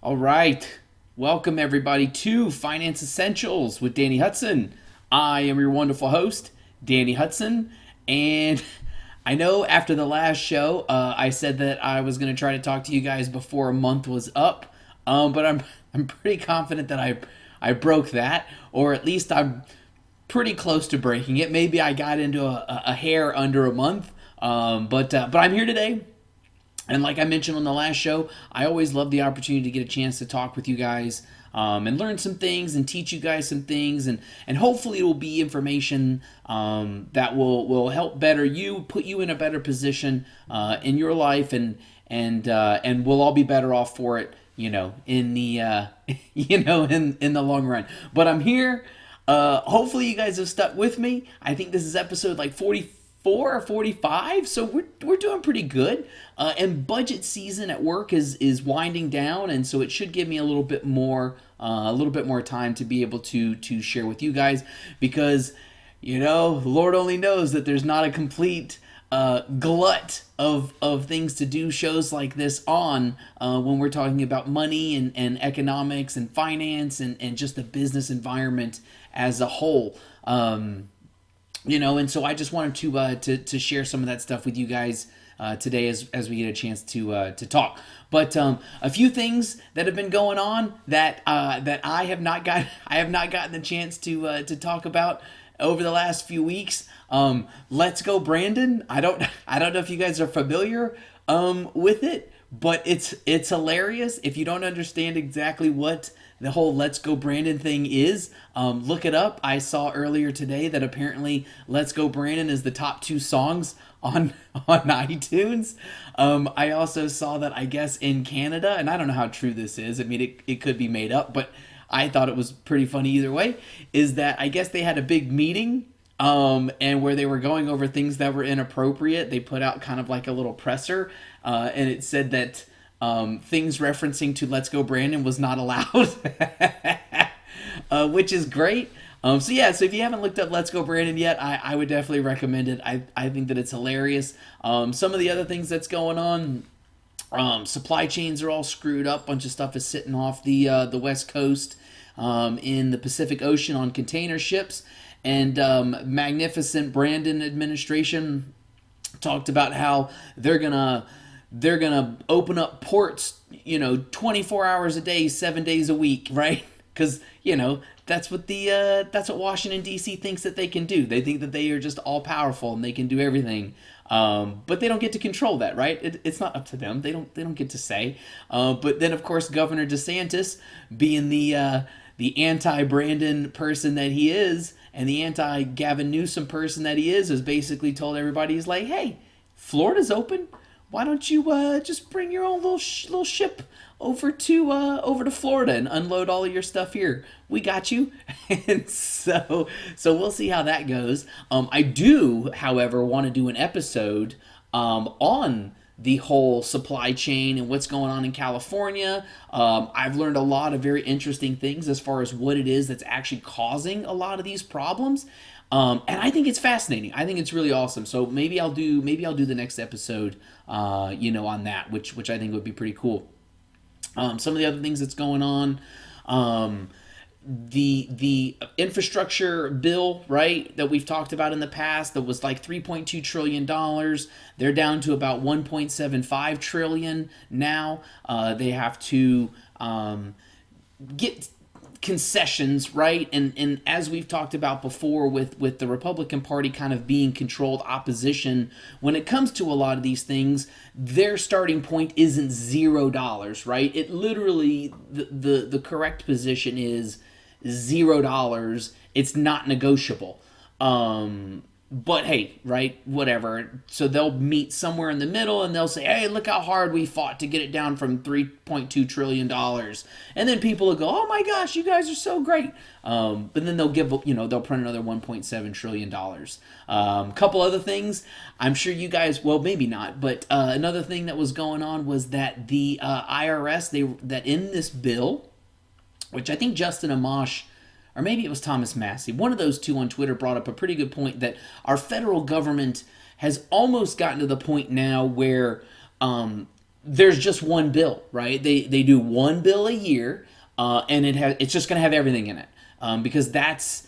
All right. Welcome, everybody, to Finance Essentials with Danny Hudson. I am your wonderful host, Danny Hudson. And I know after the last show, I said that I was going to try to talk to you guys before a month was up. But I'm pretty confident that I broke that, or at least I'm pretty close to breaking it. Maybe I got into a hair under a month. But I'm here today. And like I mentioned on the last show, I always love the opportunity to get a chance to talk with you guys and learn some things and teach you guys some things. And hopefully it will be information that will help better you, put you in a better position in your life, and we'll all be better off for it, in the, in the long run. But I'm here. Hopefully you guys have stuck with me. I think this is episode like 44 or 45, so we're doing pretty good. And budget season at work is winding down, and so it should give me a little bit more time to be able to share with you guys, because Lord only knows that there's not a complete glut of things to do shows like this on when we're talking about money and economics and finance and just the business environment as a whole. And so I just wanted to share some of that stuff with you guys today as we get a chance to talk. But a few things that have been going on that I have not gotten the chance to talk about over the last few weeks. Let's Go Brandon. I don't know if you guys are familiar with it, but it's hilarious. If you don't understand exactly what the whole Let's Go Brandon thing is, look it up. I saw earlier today that apparently Let's Go Brandon is the top 2 songs on iTunes. I also saw that, I guess, in Canada, and I don't know how true this is. I mean, it could be made up, but I thought it was pretty funny either way, is that I guess they had a big meeting and where they were going over things that were inappropriate. They put out kind of like a little presser, and it said that things referencing to Let's Go Brandon was not allowed, which is great. So if you haven't looked up Let's Go Brandon yet, I would definitely recommend it. I think that it's hilarious. Some of the other things that's going on, supply chains are all screwed up. Bunch of stuff is sitting off the West Coast in the Pacific Ocean on container ships. And magnificent Brandon administration talked about how they're gonna open up ports, 24 hours a day, 7 days a week, right? Because that's what Washington D.C. thinks that they can do. They think that they are just all powerful and they can do everything, but they don't get to control that, right? It's not up to them. They don't get to say. But then, of course, Governor DeSantis, being the anti-Brandon person that he is, and the anti-Gavin Newsom person that he is basically told everybody, he's like, hey, Florida's open. Why don't you just bring your own little ship over to Florida and unload all of your stuff here? We got you. And so we'll see how that goes. I do, however, want to do an episode on the whole supply chain and what's going on in California. I've learned a lot of very interesting things as far as what it is that's actually causing a lot of these problems. And I think it's fascinating. I think it's really awesome. So maybe I'll do the next episode, on that, which I think would be pretty cool. Some of the other things that's going on, the infrastructure bill, right, that we've talked about in the past, that was like $3.2 trillion. They're down to about $1.75 trillion now. They have to get concessions, right? And as we've talked about before, with the Republican Party kind of being controlled opposition, when it comes to a lot of these things, their starting point isn't $0, right? It literally, the correct position is $0. It's not negotiable. But hey, right, whatever. So they'll meet somewhere in the middle and they'll say, hey, look how hard we fought to get it down from $3.2 trillion. And then people will go, oh my gosh, you guys are so great. But then they'll they'll print another $1.7 trillion. Couple other things. I'm sure you guys, well, maybe not, but another thing that was going on was that the IRS, that in this bill, which I think Justin Amash, or maybe it was Thomas Massey, one of those two on Twitter, brought up a pretty good point, that our federal government has almost gotten to the point now where there's just one bill, right? They do one bill a year, and it's just going to have everything in it, because that's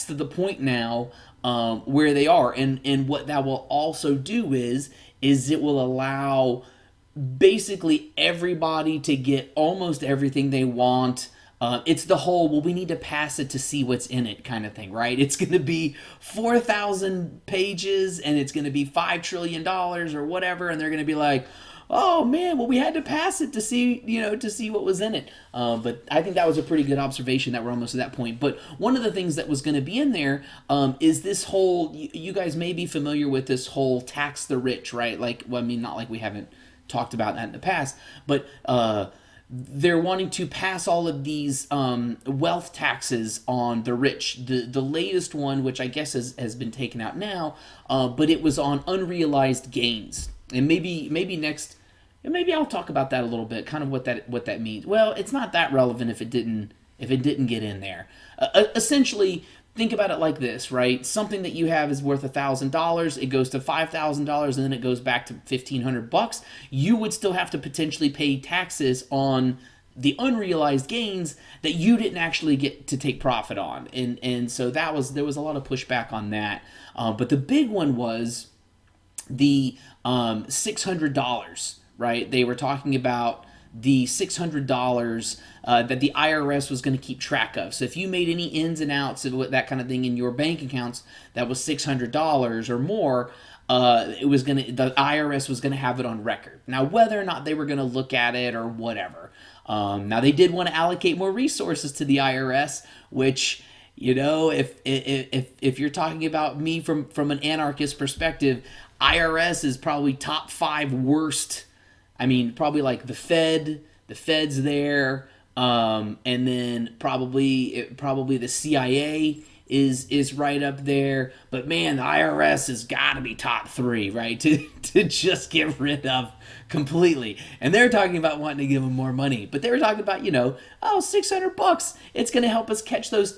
to the point now, where they are, and what that will also do is it will allow basically everybody to get almost everything they want. It's the whole, well, we need to pass it to see what's in it kind of thing, right? It's going to be 4,000 pages and it's going to be $5 trillion or whatever. And they're going to be like, oh man, well, we had to pass it to see, to see what was in it. But I think that was a pretty good observation that we're almost at that point. But one of the things that was going to be in there, is this whole, you guys may be familiar with this whole tax the rich, right? Like, well, I mean, not like we haven't talked about that in the past, but they're wanting to pass all of these wealth taxes on the rich. The latest one, which I guess has been taken out now, but it was on unrealized gains. And maybe next, and maybe I'll talk about that a little bit, kind of what that means. Well, it's not that relevant if it didn't get in there. Essentially, think about it like this, right? Something that you have is worth $1,000. It goes to $5,000, and then it goes back to $1,500. You would still have to potentially pay taxes on the unrealized gains that you didn't actually get to take profit on, and so there was a lot of pushback on that. But the big one was the $600, right? They were talking about the $600 that the IRS was going to keep track of. So if you made any ins and outs of that kind of thing in your bank accounts that was $600 or more, the IRS was going to have it on record. Now, whether or not they were going to look at it or whatever. Now, they did want to allocate more resources to the IRS, which, if you're talking about me from an anarchist perspective, IRS is probably top 5 worst. I mean, probably like the Fed's there, and then probably the CIA is right up there. But man, the IRS has got to be top 3, right? To just get rid of completely. And they're talking about wanting to give them more money, but they were talking about, $600. It's going to help us catch those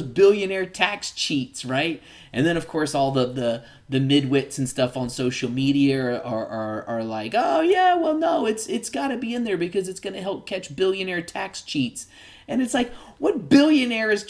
billionaire tax cheats, right? And then of course all the midwits and stuff on social media are like, oh yeah, well no, it's got to be in there because it's going to help catch billionaire tax cheats. And it's like, what billionaire is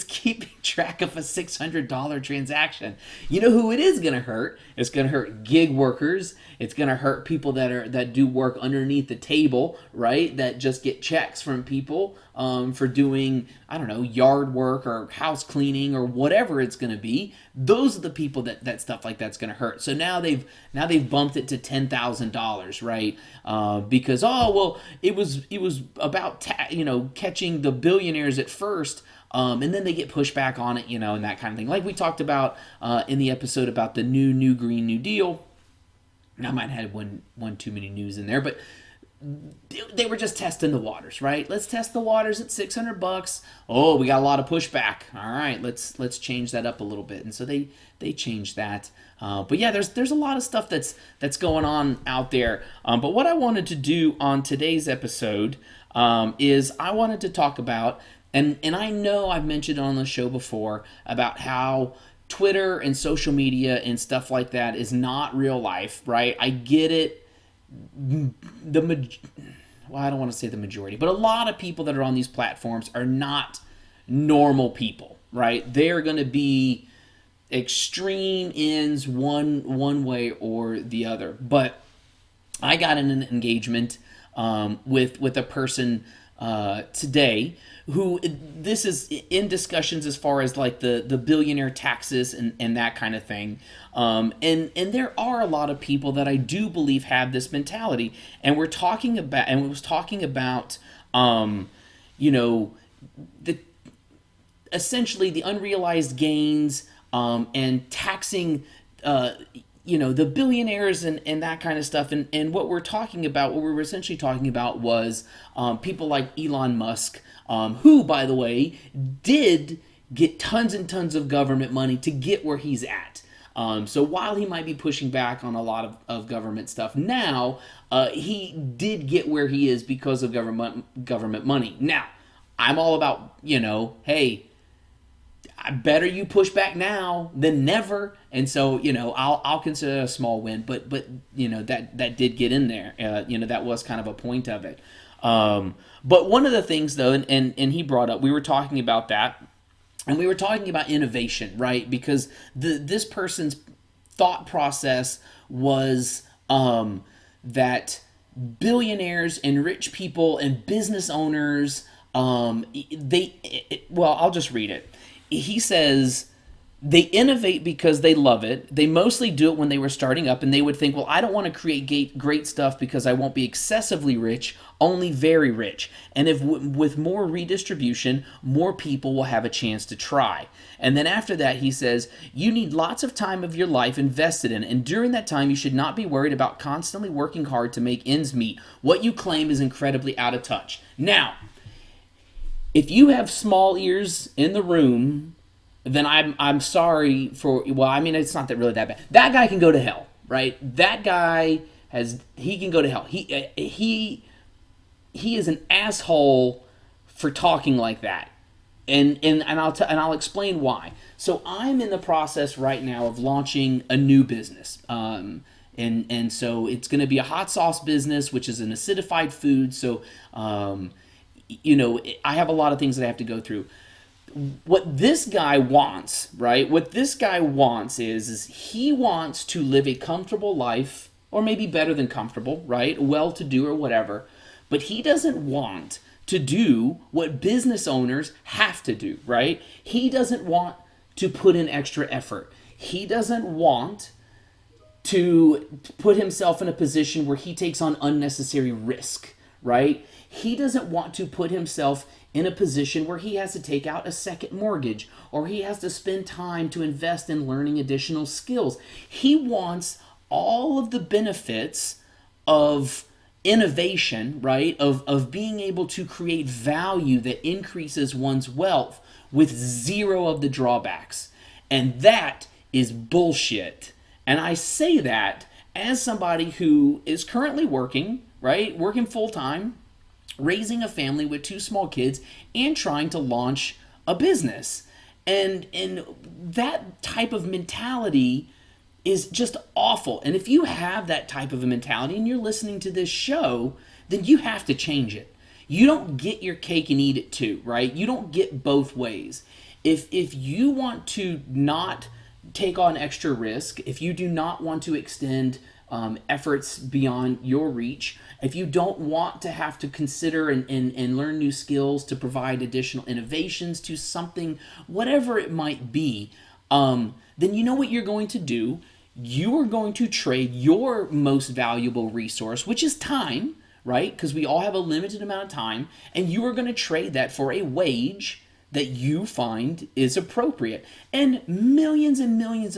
keeping track of a $600 transaction? You know who it is going to hurt? It's going to hurt gig workers. It's going to hurt people that do work underneath the table, right? That just get checks from people for doing, I don't know, yard work or house cleaning or whatever it's going to be. Those are the people that stuff like that's going to hurt. So now they've bumped it to $10,000, right? Because it was about catching the billionaires at first, and then they get pushed back on it, and that kind of thing. Like we talked about in the episode about the new Green New Deal. I might have had one too many news in there, but they were just testing the waters, right? Let's test the waters at $600. Oh, we got a lot of pushback. All right, let's change that up a little bit, and so they changed that. But yeah, there's a lot of stuff that's going on out there. But what I wanted to do on today's episode is I wanted to talk about, and I know I've mentioned on the show before about how Twitter and social media and stuff like that is not real life, right? I get it. I don't want to say the majority, but a lot of people that are on these platforms are not normal people, right? They're going to be extreme ends one way or the other. But I got in an engagement with a person today who, this is in discussions as far as like the billionaire taxes and that kind of thing. And there are a lot of people that I do believe have this mentality. And we was talking about, essentially the unrealized gains, and taxing, the billionaires and that kind of stuff. And what we were essentially talking about was people like Elon Musk, who, by the way, did get tons and tons of government money to get where he's at. So while he might be pushing back on a lot of government stuff now, he did get where he is because of government money. Now, I'm all about, hey, better you push back now than never. And so, I'll consider it a small win, but that did get in there. That was kind of a point of it. But one of the things though, and he brought up, we were talking about that, and we were talking about innovation, right? Because this person's thought process was that billionaires and rich people and business owners, well, I'll just read it. He says they innovate because they love it. They mostly do it when they were starting up, and they would think, well, I don't want to create great stuff because I won't be excessively rich, only very rich. And if with more redistribution, more people will have a chance to try. And then after that, he says, you need lots of time of your life invested in, and during that time, you should not be worried about constantly working hard to make ends meet. What you claim is incredibly out of touch. Now, if you have small ears in the room, then I'm sorry for, well, I mean, it's not that really that bad. That guy can go to hell, right? That guy he can go to hell. He is an asshole for talking like that. And I'll explain why. So I'm in the process right now of launching a new business. And so it's going to be a hot sauce business, which is an acidified food. So, I have a lot of things that I have to go through. What this guy wants, right? What this guy wants is he wants to live a comfortable life, or maybe better than comfortable, right? Well-to-do or whatever. But he doesn't want to do what business owners have to do, right? He doesn't want to put in extra effort. He doesn't want to put himself in a position where he takes on unnecessary risk, right? He doesn't want to put himself in a position where he has to take out a second mortgage, or he has to spend time to invest in learning additional skills. He wants all of the benefits of innovation, right? Of being able to create value that increases one's wealth with zero of the drawbacks. And that is bullshit. And I say that as somebody who is currently working, right? Working full time, raising a family with 2 small kids, and trying to launch a business. And that type of mentality is just awful. And if you have that type of a mentality and you're listening to this show, then you have to change it. You don't get your cake and eat it too, right? You don't get both ways. If you want to not take on extra risk, if you do not want to extend efforts beyond your reach, if you don't want to have to consider and learn new skills to provide additional innovations to something, whatever it might be, then you know what you're going to do. You are going to trade your most valuable resource, which is time, right? Because we all have a limited amount of time, and you are going to trade that for a wage that you find is appropriate. And millions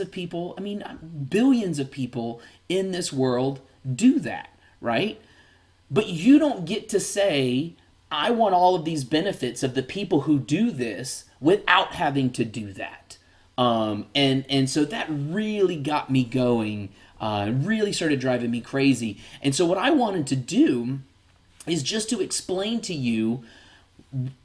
of people, I mean, billions of people in this world do that, right? But you don't get to say, I want all of these benefits of the people who do this without having to do that. And so that really got me going, really started driving me crazy. And so what I wanted to do is just to explain to you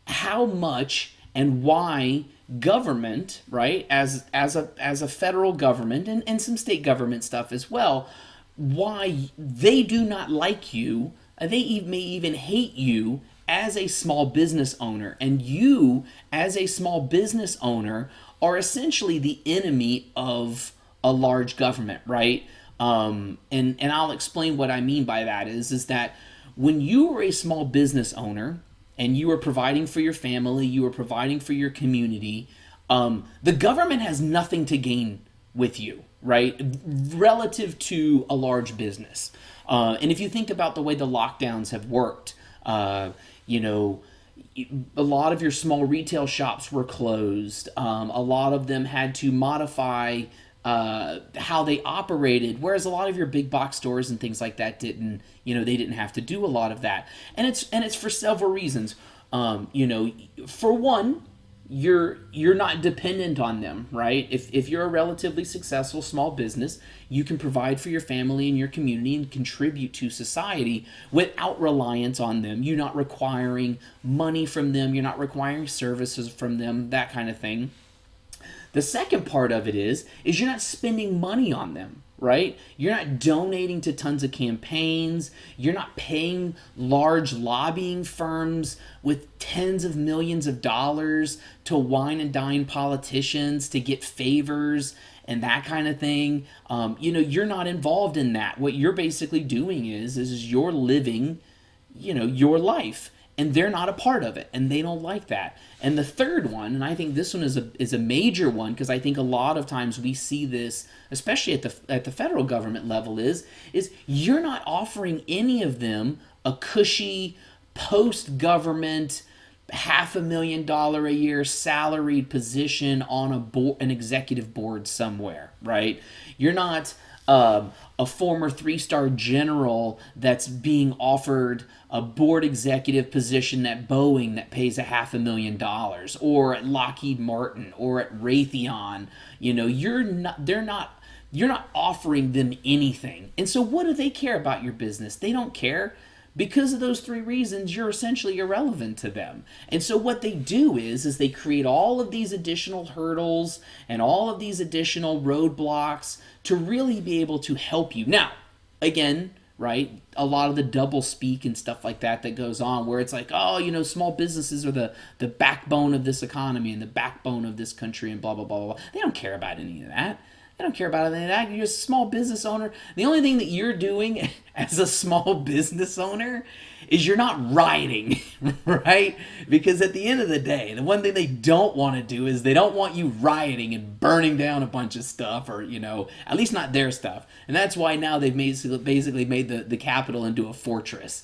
how much and why government, right, as a federal government and some state government stuff as well, why they do not like you. They may even hate you as a small business owner. And you, as a small business owner, are essentially the enemy of a large government, right? And I'll explain what I mean by that is that when you are a small business owner and you are providing for your family, you are providing for your community, the government has nothing to gain with you, right? Relative to a large business. And if you think about the way the lockdowns have worked, a lot of your small retail shops were closed. A lot of them had to modify how they operated, whereas a lot of your big box stores and things like that didn't, they didn't have to do a lot of that. And it's for several reasons. For one, you're not dependent on them, right? If you're a relatively successful small business, you can provide for your family and your community and contribute to society without reliance on them. You're not requiring money from them. You're not requiring services from them, that kind of thing. The second part of it is you're not spending money on them, right? You're not donating to tons of campaigns. You're not paying large lobbying firms with tens of millions of dollars to wine and dine politicians to get favors and that kind of thing. You're not involved in that. What you're basically doing is you're living, your life, and they're not a part of it, and they don't like that. And the third one, and I think this one is a major one, because I think a lot of times we see this, especially at the federal government level, is you're not offering any of them a cushy post-government $500,000 a year salaried position on an executive board somewhere, right? You're not a former 3-star general that's being offered a board executive position at Boeing that pays $500,000, or at Lockheed Martin, or at Raytheon. You're not offering them anything. And so what do they care about your business? They don't care. Because of those three reasons, you're essentially irrelevant to them. And so what they do is they create all of these additional hurdles and all of these additional roadblocks to really be able to help you. Now, again, right, a lot of the double speak and stuff like that goes on, where it's like, oh, small businesses are the backbone of this economy and the backbone of this country and blah, blah, blah, blah. They don't care about any of that. They don't care about any of that. You're a small business owner. The only thing that you're doing as a small business owner is you're not rioting, right? Because at the end of the day, the one thing they don't want to do is they don't want you rioting and burning down a bunch of stuff, or, at least not their stuff. And that's why now they've basically made the Capitol into a fortress,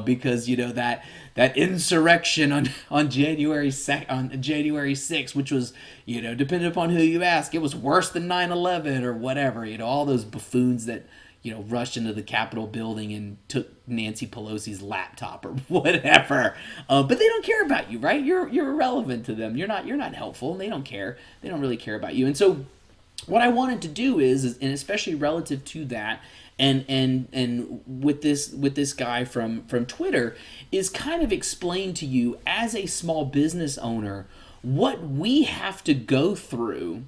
because, that insurrection on January 6th, which was, depending upon who you ask, it was worse than 9/11 or whatever. All those buffoons that rushed into the Capitol building and took Nancy Pelosi's laptop or whatever. But they don't care about you, right? You're irrelevant to them. You're not helpful, and they don't care. They don't really care about you. And so what I wanted to do is, and especially relative to that, and with this guy from Twitter, is kind of explain to you as a small business owner what we have to go through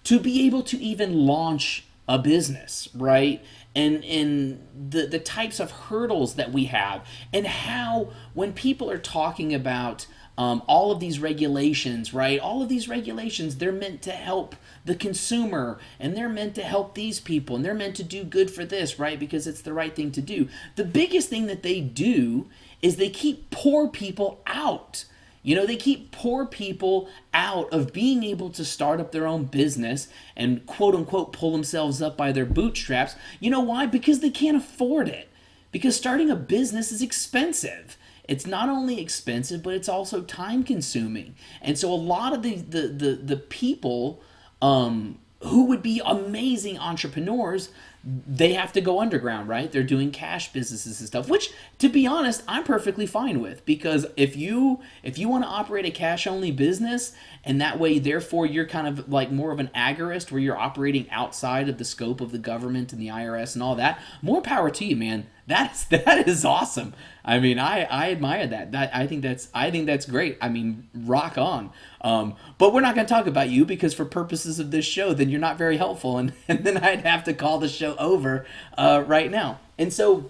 to be able to even launch a business, right? And the types of hurdles that we have, and how when people are talking about all of these regulations, right? All of these regulations, they're meant to help the consumer, and they're meant to help these people, and they're meant to do good for this, right? Because it's the right thing to do. The biggest thing that they do is they keep poor people out. They keep poor people out of being able to start up their own business and quote unquote pull themselves up by their bootstraps. You know why? Because they can't afford it. Because starting a business is expensive. It's not only expensive, but it's also time consuming. And so a lot of the people who would be amazing entrepreneurs, they have to go underground, right? They're doing cash businesses and stuff, which, to be honest, I'm perfectly fine with, because if you want to operate a cash only business, and that way, therefore, you're kind of like more of an agorist, where you're operating outside of the scope of the government and the IRS and all that, more power to you, man. That is awesome. I mean, I admire that. I think that's great. I mean, rock on. But we're not going to talk about you, because for purposes of this show, then you're not very helpful, and then I'd have to call the show over right now. And so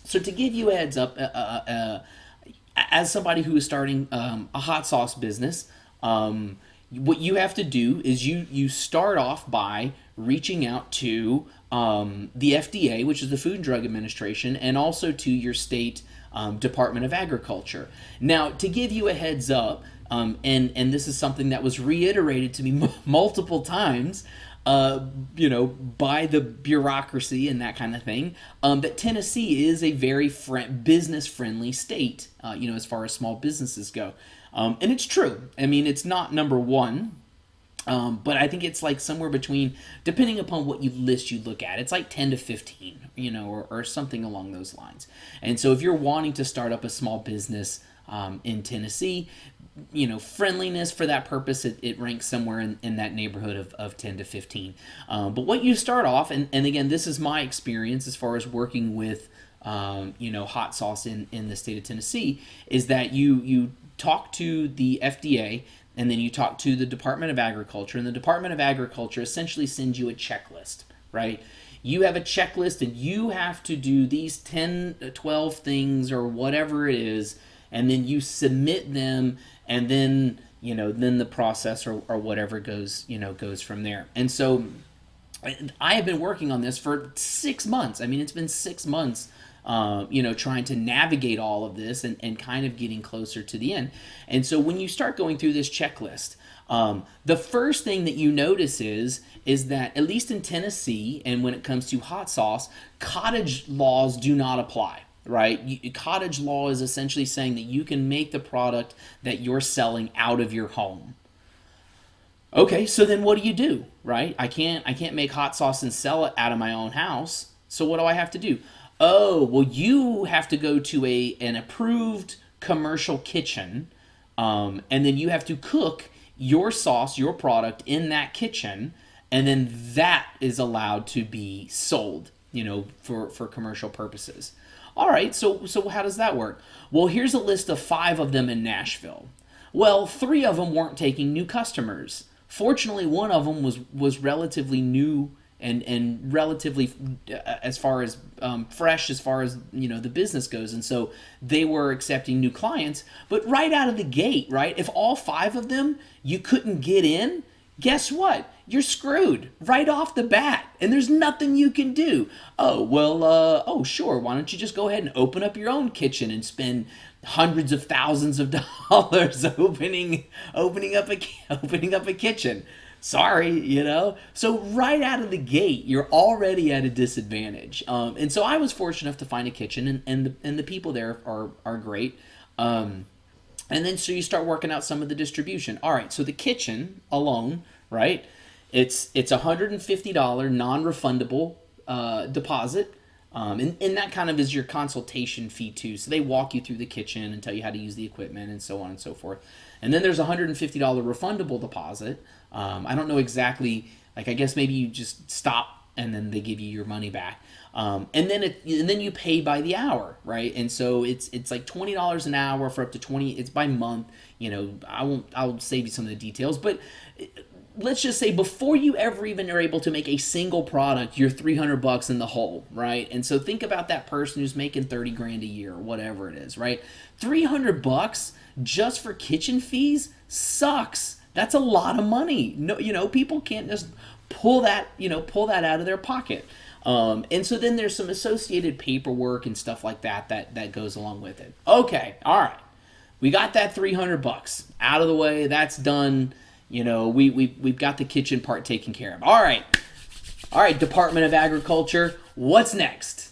to give you a heads up, as somebody who is starting a hot sauce business, what you have to do is you start off by reaching out to the FDA, which is the Food and Drug Administration, and also to your state Department of Agriculture. Now, to give you a heads up, and this is something that was reiterated to me multiple times, by the bureaucracy and that kind of thing, that Tennessee is a very business-friendly state, as far as small businesses go. And it's true. I mean, it's not number one, but I think it's like somewhere between, depending upon what you look at, it's like 10 to 15, or something along those lines. And so if you're wanting to start up a small business in Tennessee, friendliness for that purpose, it ranks somewhere in that neighborhood of 10 to 15. But what you start off, and again, this is my experience as far as working with, hot sauce in the state of Tennessee, is that you talk to the FDA, and then you talk to the Department of Agriculture, and the Department of Agriculture essentially sends you a checklist, right? You have a checklist and you have to do these 10, 12 things or whatever it is, and then you submit them, and then, then the process or whatever goes from there. And so I have been working on this for 6 months. I mean, it's been 6 months, trying to navigate all of this and kind of getting closer to the end. And so when you start going through this checklist, the first thing that you notice is that, at least in Tennessee, and when it comes to hot sauce, cottage laws do not apply, right? Cottage law is essentially saying that you can make the product that you're selling out of your home. Okay, so then what do, right? I can't make hot sauce and sell it out of my own house. So what do I have to do? Oh, well, you have to go to an approved commercial kitchen, and then you have to cook your sauce, your product in that kitchen, and then that is allowed to be sold, for commercial purposes. All right, so how does that work? Well, here's a list of 5 of them in Nashville. Well, 3 of them weren't taking new customers. Fortunately, one of them was relatively new and relatively as far as fresh as far as the business goes, and so they were accepting new clients. But right out of the gate, right, if all 5 of them you couldn't get in, guess what? You're screwed right off the bat, and there's nothing you can do. Oh, well, sure, why don't you just go ahead and open up your own kitchen and spend hundreds of thousands of dollars opening up a kitchen? Sorry, So right out of the gate, you're already at a disadvantage. And so I was fortunate enough to find a kitchen, and the people there are great. And then so you start working out some of the distribution. All right, so the kitchen alone, right? It's $150 non-refundable deposit. And that kind of is your consultation fee too. So they walk you through the kitchen and tell you how to use the equipment and so on and so forth. And then there's a $150 refundable deposit. I don't know exactly, I guess maybe you just stop and then they give you your money back. And then you pay by the hour, right? And so it's like $20 an hour for up to 20. It's by month. I'll save you some of the details, but let's just say before you ever even are able to make a single product, you're $300 in the hole, right? And so think about that person who's making 30 grand a year or whatever it is, right? $300 just for kitchen fees sucks. That's a lot of money. No, people can't just pull that out of their pocket. And so then there's some associated paperwork and stuff like that goes along with it. Okay, all right. We got that $300 out of the way. That's done. We've got the kitchen part taken care of. All right, Department of Agriculture, what's next?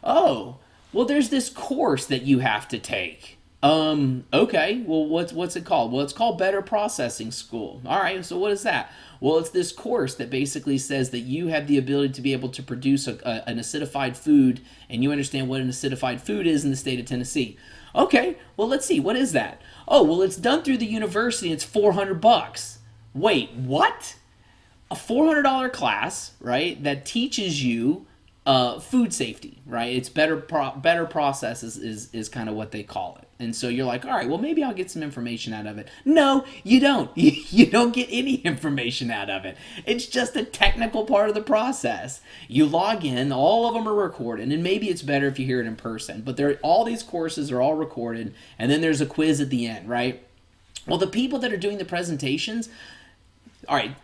Oh, well, there's this course that you have to take. Okay, well, what's it called? Well, it's called Better Processing School. All right, so what is that? Well, it's this course that basically says that you have the ability to be able to produce an acidified food, and you understand what an acidified food is in the state of Tennessee. Okay, well, let's see. What is that? Oh, well, it's done through the university. It's $400. Wait, what? A $400 class, right, that teaches you food safety, right? It's better processes is kind of what they call it. And so you're like, all right, well, maybe I'll get some information out of it. No, you don't. You don't get any information out of it. It's just a technical part of the process. You log in, all of them are recorded, and maybe it's better if you hear it in person, but all these courses are all recorded, and then there's a quiz at the end, right? Well, the people that are doing the presentations, all right,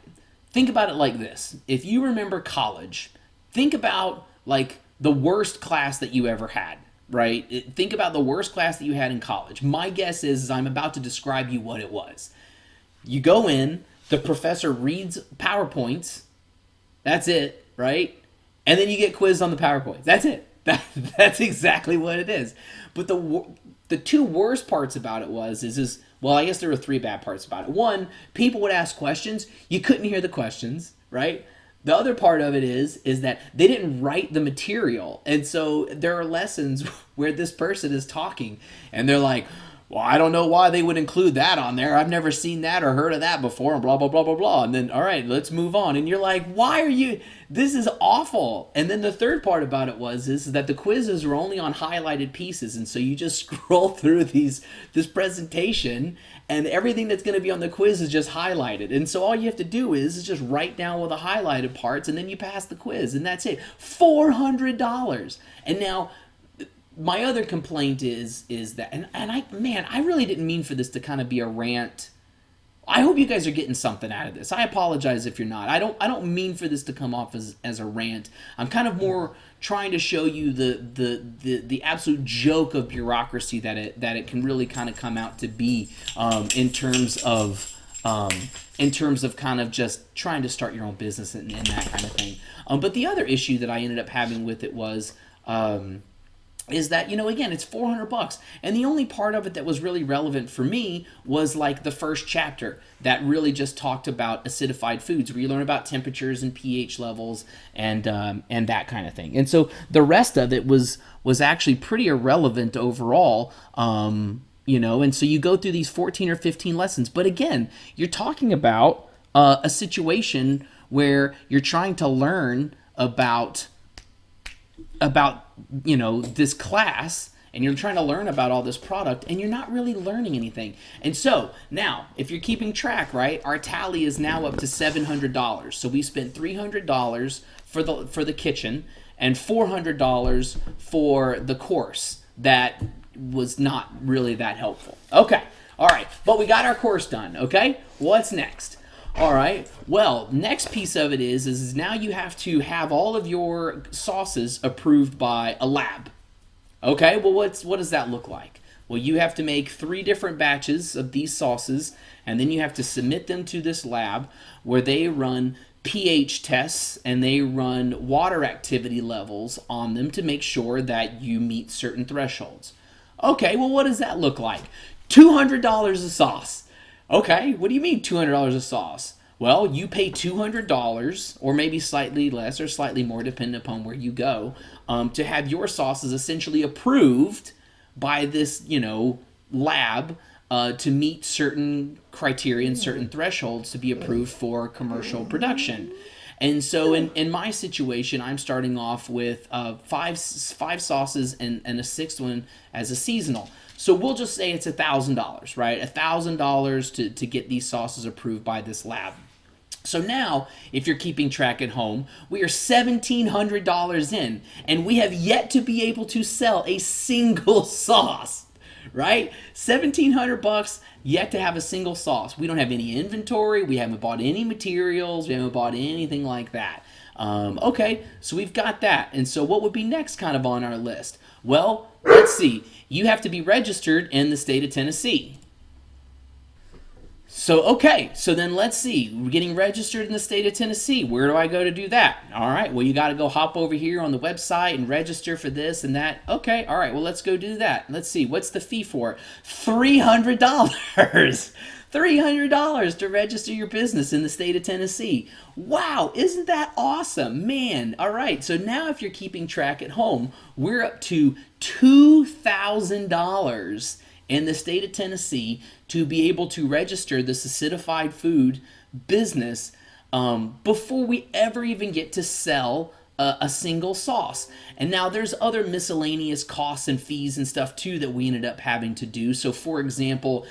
think about it like this. If you remember college, think about like the worst class that you ever had, right? Think about the worst class that you had in college. My guess is I'm about to describe you what it was. You go in, the professor reads PowerPoints, that's it, right? And then you get quizzed on the PowerPoints. That's it. That's exactly what it is. But the 2 worst parts about it is well, I guess there were 3 bad parts about it. One, people would ask questions. You couldn't hear the questions, right? The other part of it is that they didn't write the material. And so there are lessons where this person is talking and they're like, well, I don't know why they would include that on there. I've never seen that or heard of that before, and blah, blah, blah, blah, blah. And then, all right, let's move on. And you're like, why are you, this is awful. And then the third part about it is that the quizzes were only on highlighted pieces. And so you just scroll through this presentation, and everything that's going to be on the quiz is just highlighted. And so all you have to do is just write down all the highlighted parts, and then you pass the quiz, and that's it. $400. And now, my other complaint is that, and I really didn't mean for this to kind of be a rant. I hope you guys are getting something out of this. I apologize if you're not. I don't mean for this to come off as a rant. I'm kind of more trying to show you the absolute joke of bureaucracy that it can really kind of come out to be, in terms of kind of just trying to start your own business and that kind of thing. But the other issue that I ended up having with it was, is that, again, it's $400, and the only part of it that was really relevant for me was like the first chapter that really just talked about acidified foods, where you learn about temperatures and pH levels and that kind of thing. And so the rest of it was actually pretty irrelevant overall. And so you go through these 14 or 15 lessons, but again, you're talking about a situation where you're trying to learn about this class, and you're trying to learn about all this product, and you're not really learning anything. And so now, if you're keeping track, right, our tally is now up to $700. So we spent $300 for the kitchen and $400 for the course that was not really that helpful. Okay, all right, but we got our course done. Okay, what's next? All right, well, next piece of it is now you have to have all of your sauces approved by a lab. Okay, well, what does that look like? Well, you have to make 3 different batches of these sauces, and then you have to submit them to this lab where they run pH tests and they run water activity levels on them to make sure that you meet certain thresholds. Okay, well, what does that look like? $200 a sauce. Okay, what do you mean $200 a sauce? Well, you pay $200, or maybe slightly less or slightly more, depending upon where you go, to have your sauces essentially approved by this, lab to meet certain criteria and certain thresholds to be approved for commercial production. And so in my situation, I'm starting off with five sauces and a 6th one as a seasonal. So we'll just say it's $1,000, right? $1,000 to get these sauces approved by this lab. So now, if you're keeping track at home, we are $1,700 in, and we have yet to be able to sell a single sauce, right? $1,700 yet to have a single sauce. We don't have any inventory. We haven't bought any materials. We haven't bought anything like that. Okay, so we've got that. And so what would be next kind of on our list? Well, let's see. You have to be registered in the state of Tennessee. So, okay, so then let's see. We're getting registered in the state of Tennessee. Where do I go to do that? All right, well, you got to go hop over here on the website and register for this and that. Okay, all right, well, let's go do that. Let's see. What's the fee for it? $300. $300 to register your business in the state of Tennessee. Wow, isn't that awesome? Man, all right, so now if you're keeping track at home, we're up to $2,000 in the state of Tennessee to be able to register this acidified food business before we ever even get to sell a single sauce. And now there's other miscellaneous costs and fees and stuff too that we ended up having to do. So for example,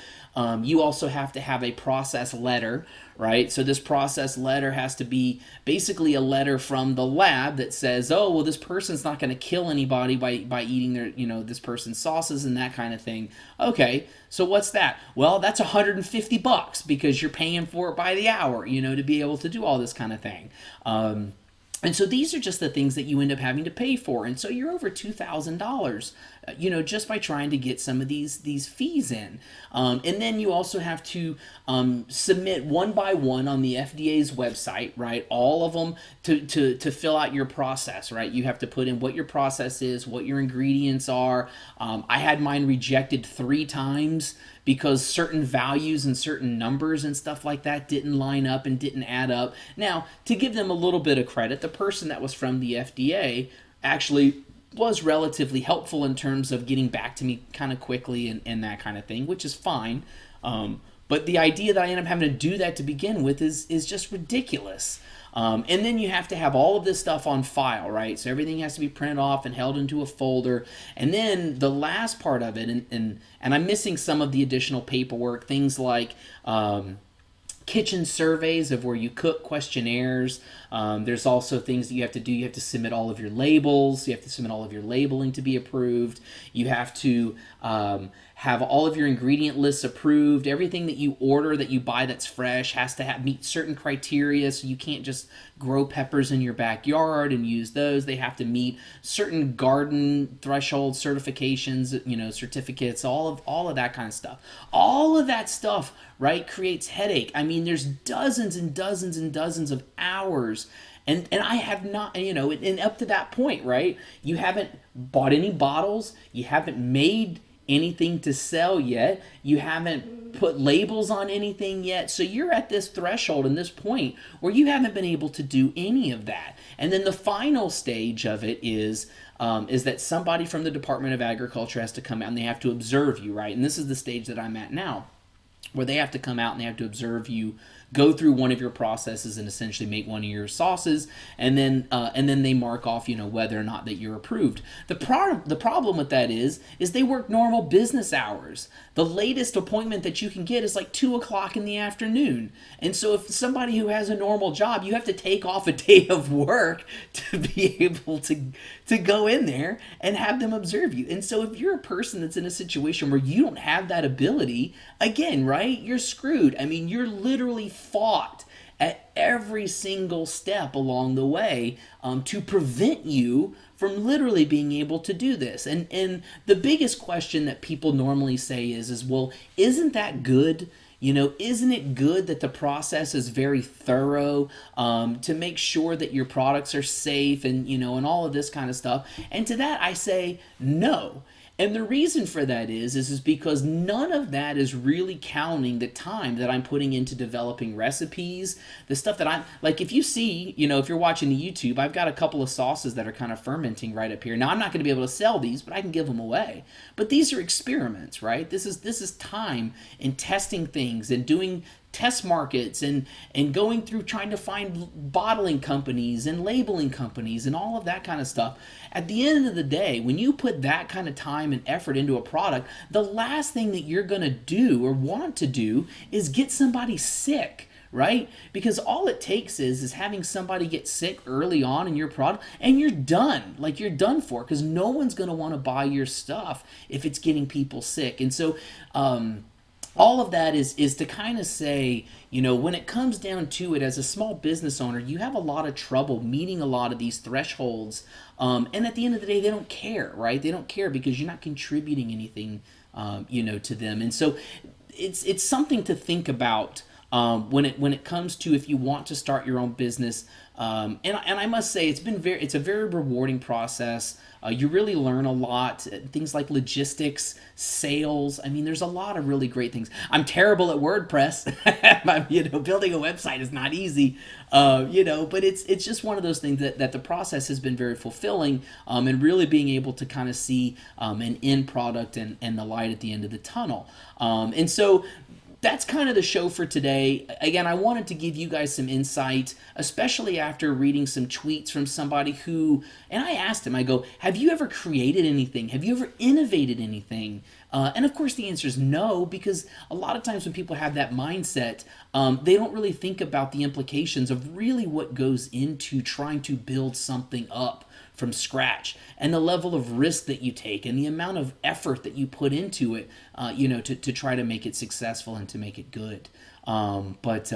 you also have to have a process letter, right? So this process letter has to be basically a letter from the lab that says, oh, well, this person's not going to kill anybody by eating their, this person's sauces and that kind of thing. Okay, so what's that? Well, that's $150 because you're paying for it by the hour, to be able to do all this kind of thing. And so these are just the things that you end up having to pay for. And so you're over $2,000, just by trying to get some of these fees in. And then you also have to submit one by one on the FDA's website, right? All of them to fill out your process, right? You have to put in what your process is, what your ingredients are. I had mine rejected 3 times because certain values and certain numbers and stuff like that didn't line up and didn't add up. Now, to give them a little bit of credit, the person that was from the FDA actually was relatively helpful in terms of getting back to me kind of quickly and that kind of thing, which is fine. But the idea that I end up having to do that to begin with is just ridiculous. And then you have to have all of this stuff on file, right? So everything has to be printed off and held into a folder. And then the last part of it, and I'm missing some of the additional paperwork, things like kitchen surveys of where you cook, questionnaires. There's also things that you have to do. You have to submit all of your labels. You have to submit all of your labeling to be approved. You have to have all of your ingredient lists approved. Everything that you order, that you buy that's fresh, has to meet certain criteria. So you can't just grow peppers in your backyard and use those. They have to meet certain garden threshold certifications, certificates, all of that kind of stuff. All of that stuff, right, creates headache. I mean, there's dozens and dozens and dozens of hours. And I have not, and up to that point, right, you haven't bought any bottles, you haven't made anything to sell yet, you haven't put labels on anything yet, so you're at this threshold and this point where you haven't been able to do any of that. And then the final stage of it is that somebody from the Department of Agriculture has to come out and they have to observe you, right? And this is the stage that I'm at now, where they have to come out and they have to observe you go through one of your processes and essentially make one of your sauces, and then they mark off, whether or not that you're approved. The problem with that is they work normal business hours. The latest appointment that you can get is like 2:00 in the afternoon. And so if somebody who has a normal job, you have to take off a day of work to be able to go in there and have them observe you. And so if you're a person that's in a situation where you don't have that ability, again, right, you're screwed. I mean, you're literally fought at every single step along the way to prevent you from literally being able to do this. And the biggest question that people normally say is well, isn't that good? Isn't it good that the process is very thorough to make sure that your products are safe and, and all of this kind of stuff? And to that I say no. And the reason for that is because none of that is really counting the time that I'm putting into developing recipes, the stuff that I'm, like if you see, if you're watching the YouTube, I've got a couple of sauces that are kind of fermenting right up here. Now I'm not going to be able to sell these, but I can give them away. But these are experiments, right? This is time in testing things and doing test markets and going through trying to find bottling companies and labeling companies and all of that kind of stuff. At the end of the day, when you put that kind of time and effort into a product, the last thing that you're going to do or want to do is get somebody sick, right? Because all it takes is having somebody get sick early on in your product and you're done. Like you're done for, because no one's going to want to buy your stuff if it's getting people sick. And so all of that is to kind of say, when it comes down to it, as a small business owner, you have a lot of trouble meeting a lot of these thresholds. And at the end of the day, they don't care, right? They don't care because you're not contributing anything, to them. And so it's something to think about when it comes to if you want to start your own business. And I must say it's a very rewarding process. You really learn a lot. Things like logistics, sales. I mean, there's a lot of really great things. I'm terrible at WordPress. Building a website is not easy. But it's just one of those things that the process has been very fulfilling. And really being able to kind of see an end product and the light at the end of the tunnel. And so that's kind of the show for today. Again, I wanted to give you guys some insight, especially after reading some tweets from somebody who, and I asked him, I go, have you ever created anything? Have you ever innovated anything? And of course the answer is no, because a lot of times when people have that mindset, they don't really think about the implications of really what goes into trying to build something up from scratch, and the level of risk that you take and the amount of effort that you put into it, to try to make it successful and to make it good. But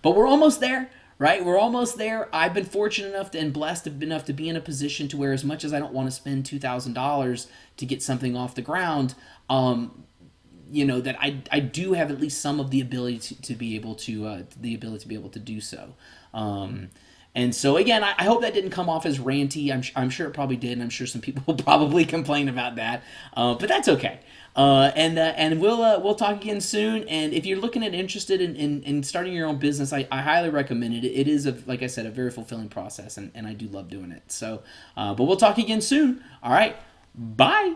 we're almost there, right? We're almost there. I've been fortunate enough and blessed enough to be in a position to where, as much as I don't want to spend $2,000 to get something off the ground, that I do have at least some of the ability to be able to do so. And so again, I hope that didn't come off as ranty. I'm sure it probably did, and I'm sure some people will probably complain about that. But that's okay. And we'll talk again soon. And if you're looking at interested in starting your own business, I highly recommend it. It is, like I said, a very fulfilling process, and I do love doing it. So, but we'll talk again soon. All right, bye.